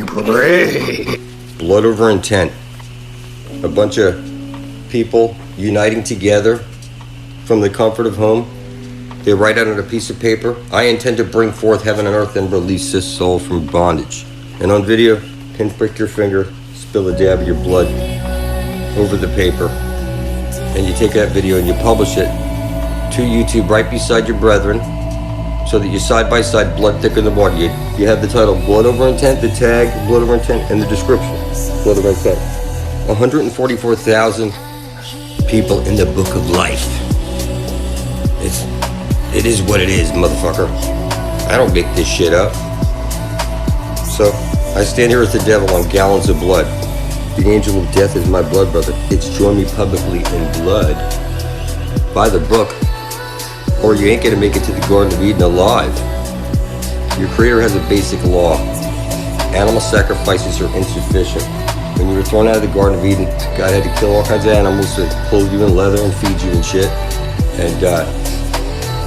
Great. Blood over intent. A bunch of people uniting together from the comfort of home. They write out on a piece of paper, I intend to bring forth heaven and earth and release this soul from bondage. And on video, pinprick your finger, spill a dab of your blood over the paper. And you take that video and you publish it to YouTube right beside your brethren, so that you side by side, blood thicker than water. You have the title Blood Over Intent, the tag Blood Over Intent, and the description Blood Over Intent. 144,000 people in the book of life. It is what it is, motherfucker. I don't make this shit up. So I stand here as the devil on gallons of blood. The angel of death is my blood brother. It's join me publicly in blood. Buy the book, or you ain't gonna make it to the Garden of Eden alive. Your creator has a basic law. Animal sacrifices are insufficient. When you were thrown out of the Garden of Eden, God had to kill all kinds of animals to clothe you in leather and feed you and shit. And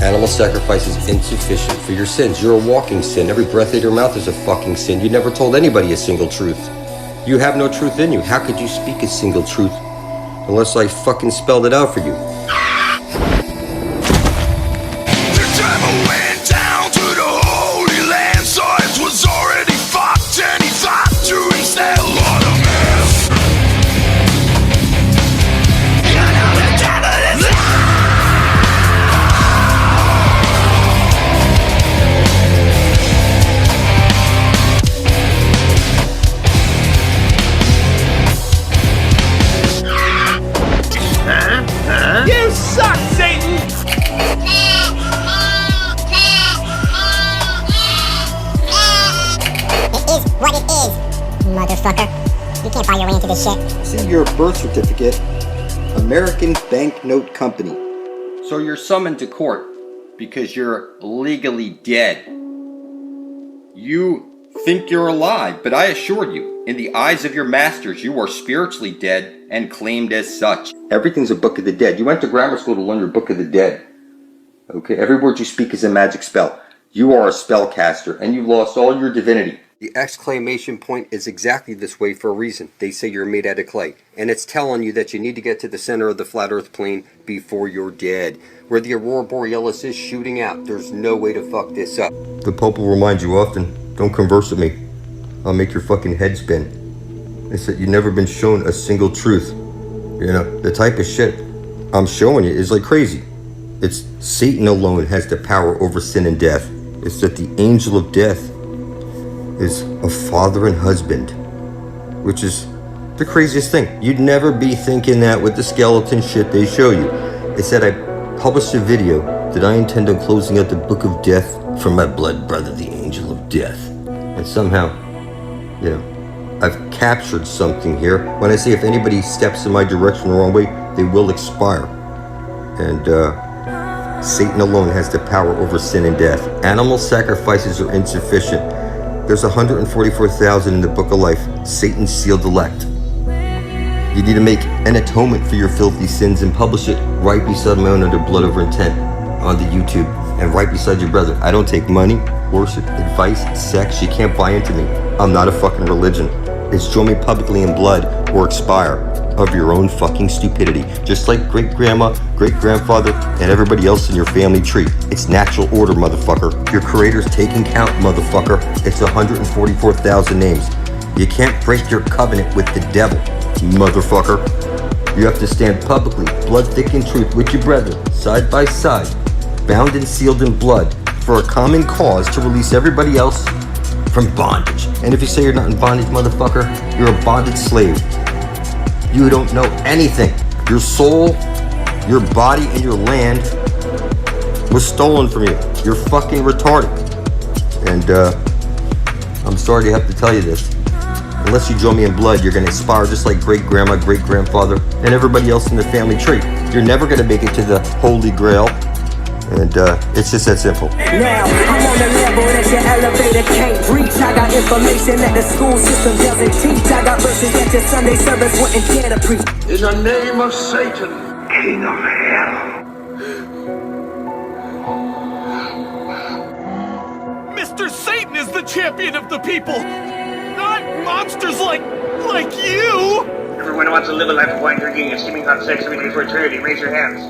animal sacrifice is insufficient for your sins. You're a walking sin. Every breath in your mouth is a fucking sin. You never told anybody a single truth. You have no truth in you. How could you speak a single truth unless I fucking spelled it out for you? You suck, Satan! It is what it is, motherfucker. You can't buy your way into this shit. See your birth certificate, American Banknote Company. So you're summoned to court because you're legally dead. You think you're alive, but I assure you, in the eyes of your masters, you are spiritually dead and claimed as such. Everything's a book of the dead. You went to grammar school to learn your book of the dead. Okay, every word you speak is a magic spell. You are a spellcaster, and you lost all your divinity. The exclamation point is exactly this way for a reason. They say you're made out of clay, and it's telling you that you need to get to the center of the flat earth plane before you're dead. Where the aurora borealis is shooting out, there's no way to fuck this up. The Pope will remind you often, don't converse with me. I'll make your fucking head spin. They said you've never been shown a single truth. You know, the type of shit I'm showing you is like crazy. It's Satan alone has the power over sin and death. It's that the angel of death is a father and husband, which is the craziest thing. You'd never be thinking that with the skeleton shit they show you. It said I published a video that I intend on closing out the book of death for my blood brother, the angel of death. And somehow, you know, I've captured something here. When I say if anybody steps in my direction the wrong way, they will expire. And Satan alone has the power over sin and death. Animal sacrifices are insufficient. There's 144,000 in the book of life. Satan's sealed elect. You need to make an atonement for your filthy sins and publish it right beside my own under Blood Over Intent on the YouTube and right beside your brother. I don't take money, worship, advice, sex. You can't buy into me. I'm not a fucking religion. It's join me publicly in blood or expire of your own fucking stupidity. Just like great-grandma, great-grandfather, and everybody else in your family tree. It's natural order, motherfucker. Your creator's taking count, motherfucker. It's 144,000 names. You can't break your covenant with the devil, motherfucker. You have to stand publicly, blood thick in truth with your brethren, side by side, bound and sealed in blood, for a common cause to release everybody else from bondage. And if you say you're not in bondage, motherfucker, you're a bondage slave. You don't know anything. Your soul, your body, and your land was stolen from you. You're fucking retarded. And I'm sorry to have to tell you this. Unless you join me in blood, you're gonna expire just like great-grandma, great-grandfather, and everybody else in the family tree. You're never gonna make it to the Holy Grail. And it's just that simple. Now, I'm on the level that your elevator can't reach. I got information that the school system doesn't teach. I got verses that your Sunday service wouldn't dare to preach. In the name of Satan, King of Hell. Mr. Satan is the the champion of the people, not monsters like you! Everyone who wants to live a life of wine drinking and steaming hot sex every day for eternity, raise your hands.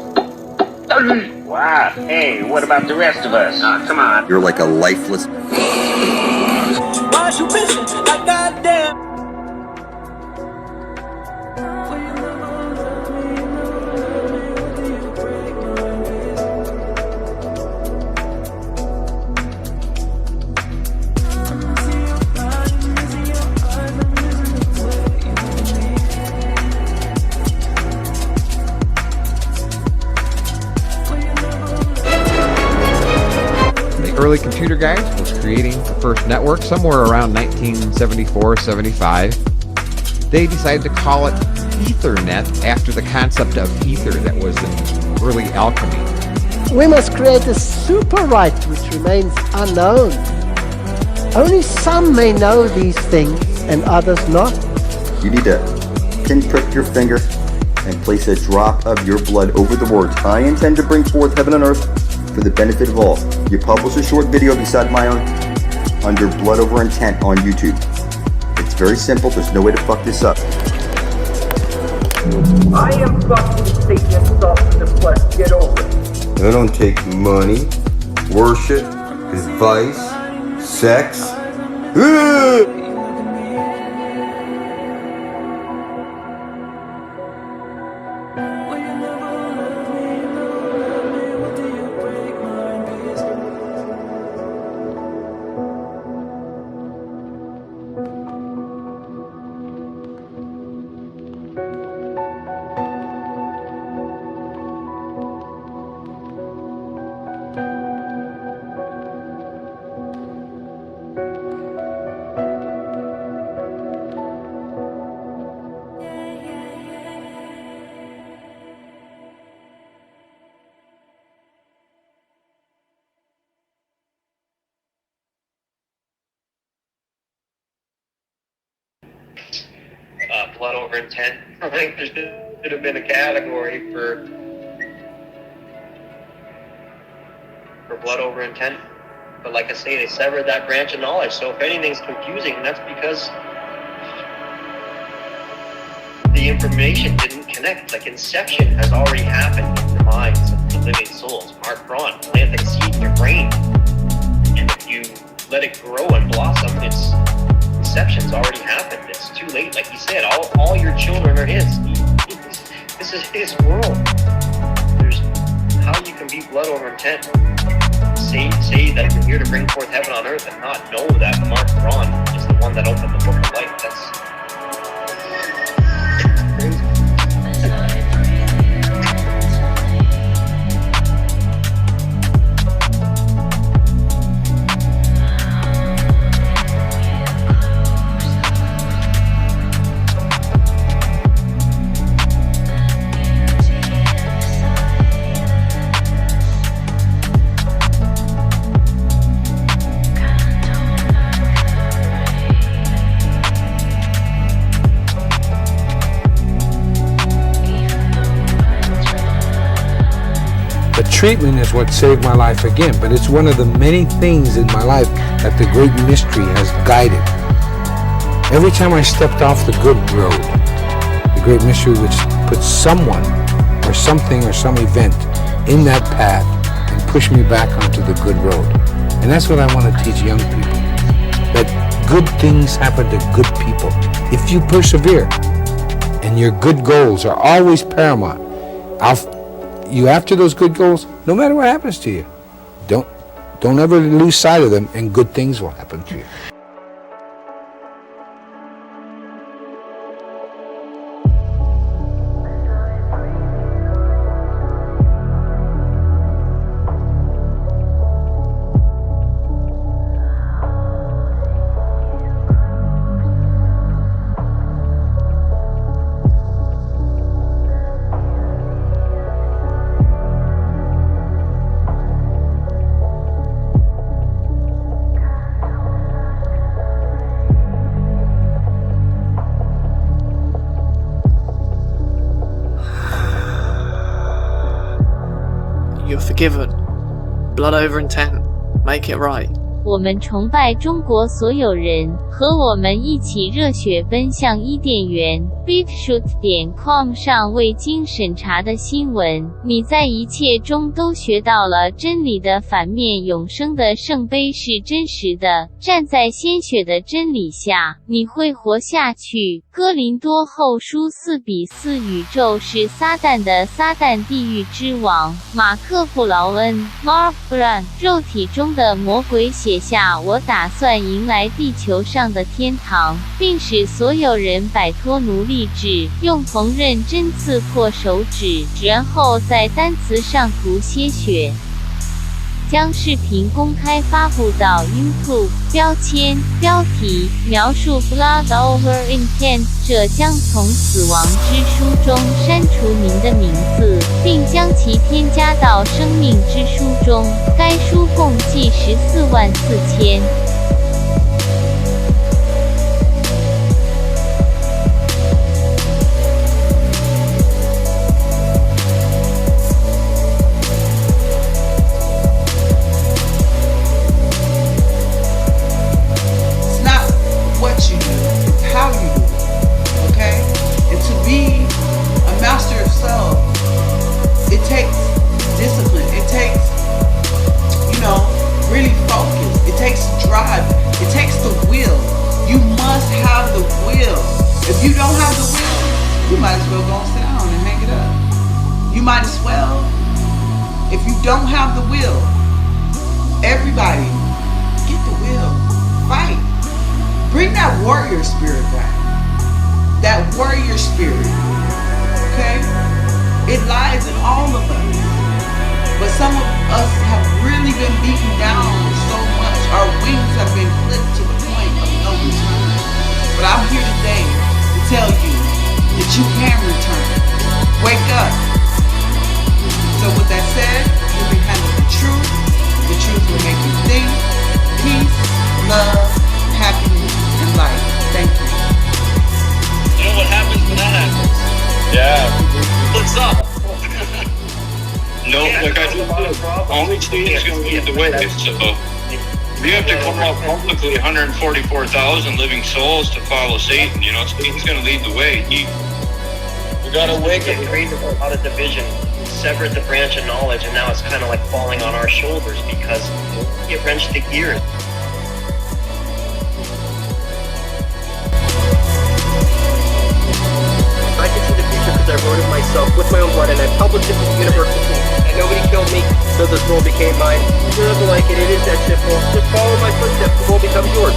Wow, hey, what about the rest of us? Come on. You're like a lifeless... Why's you bitching like goddamn? Early computer guys was creating the first network somewhere around 1974-75. They decided to call it Ethernet after the concept of ether that was in early alchemy. We must create a super right which remains unknown. Only some may know these things and others not. You need to pinprick your finger and place a drop of your blood over the words, I intend to bring forth heaven and earth for the benefit of all. You publish a short video beside my own under Blood Over Intent on YouTube. It's very simple, there's no way to fuck this up. I am fucking Satan yourself in the flesh. Get over it. I don't take money, worship, advice, sex. Blood over intent. I think there should have been a category for blood over intent. But like I say, they severed that branch of knowledge. So if anything's confusing, that's because the information didn't connect. Like inception has already happened in the minds of the living souls. Mark Braun planted a seed in your brain. And if you let it grow and blossom, inception's already happened. It's too late. Like he said, all your children are his. This is his world. There's how you can be blood over intent. Say that you're here to bring forth heaven on earth and not know that Mark Braun is the one that opened the book of life. That's crazy. Treatment is what saved my life again, but it's one of the many things in my life that the great mystery has guided. Every time I stepped off the good road, the great mystery which puts someone or something or some event in that path and push me back onto the good road. And that's what I want to teach young people, that good things happen to good people if you persevere and your good goals are always paramount. You after those good goals, no matter what happens to you, don't ever lose sight of them, and good things will happen to you. You're forgiven. Blood over intent. Make it right. 我们崇拜中国所有人，和我们一起热血奔向伊甸园。beefshoot.com 上未经审查的新闻，你在一切中都学到了真理的反面，永生的圣杯是真实的，站在鲜血的真理下，你会活下去。哥林多后书4:4，宇宙是撒旦的，撒旦地狱之王。马克布劳恩 （Marsh） 肉体中的魔鬼写下：我打算迎来地球上的天堂，并使所有人摆脱奴隶制，用缝纫针刺破手指，然后在单词上涂些血。将视频公开发布到 YouTube。标签、标题描述 Blood over intent， 这将从死亡之书中删除您的名字，并将其添加到生命之书中。该书共计144000。Publicly 144,000 living souls to follow Satan. You know, Satan's going to lead the way. We got to wake up, created a lot of division, severed the branch of knowledge, and now it's kind of like falling on our shoulders because it wrenched the gears. I can see the future because I wrote it myself with my own blood, and I published it with the university. And nobody killed me, so this world became mine. If you doesn't like it, it is that simple. Just follow my footsteps, the world becomes yours.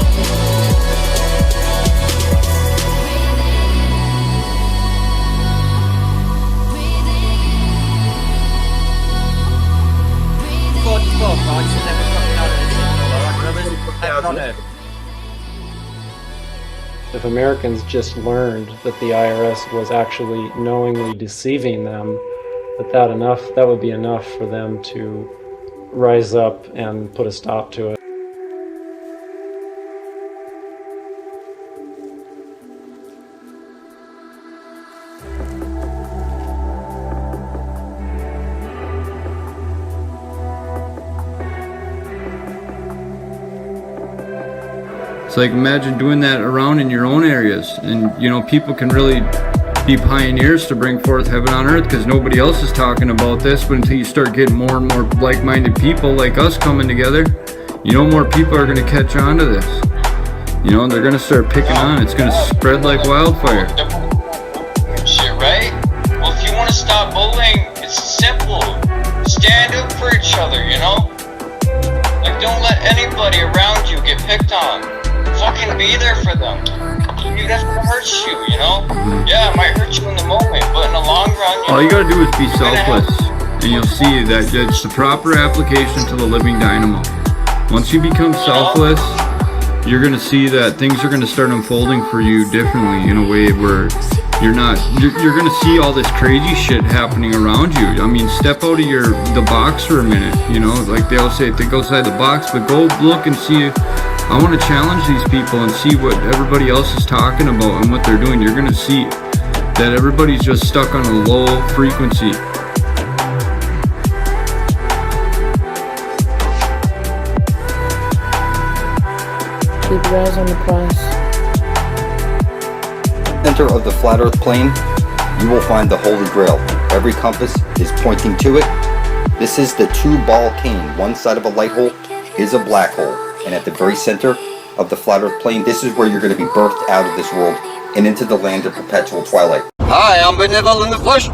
If Americans just learned that the IRS was actually knowingly deceiving them, that would be enough for them to rise up and put a stop to it. It's like, imagine doing that around in your own areas, and you know, people can really be pioneers to bring forth heaven on earth because nobody else is talking about this. But until you start getting more and more like-minded people like us coming together, you know, more people are going to catch on to this. You know, they're going to start picking on. It's going to spread like wildfire. Shit, right? Well, if you want to stop bullying, it's simple. Stand up for each other, you know? Like, don't let anybody around you get picked on. Fucking be there for them. Even if it hurts you, you know? Yeah, it might hurt you in the moment, but in the long run, all you gotta do is be selfless, and you'll see that it's the proper application to the living dynamo. Once you become selfless, you're gonna see that things are gonna start unfolding for you differently in a way where you're gonna see all this crazy shit happening around you. I mean, step out of the box for a minute, you know? Like they all say, think outside the box, but go look and see. I want to challenge these people and see what everybody else is talking about and what they're doing. You're going to see that everybody's just stuck on a low frequency. keep your eyes on the prize. Center of the flat earth plane, you will find the Holy Grail. Every compass is pointing to it. This is the two-ball cane. One side of a light hole is a black hole. And at the very center of the flat earth plane, this is where you're going to be birthed out of this world and into the land of perpetual twilight. Hi, I'm Benevolent in the Flesh.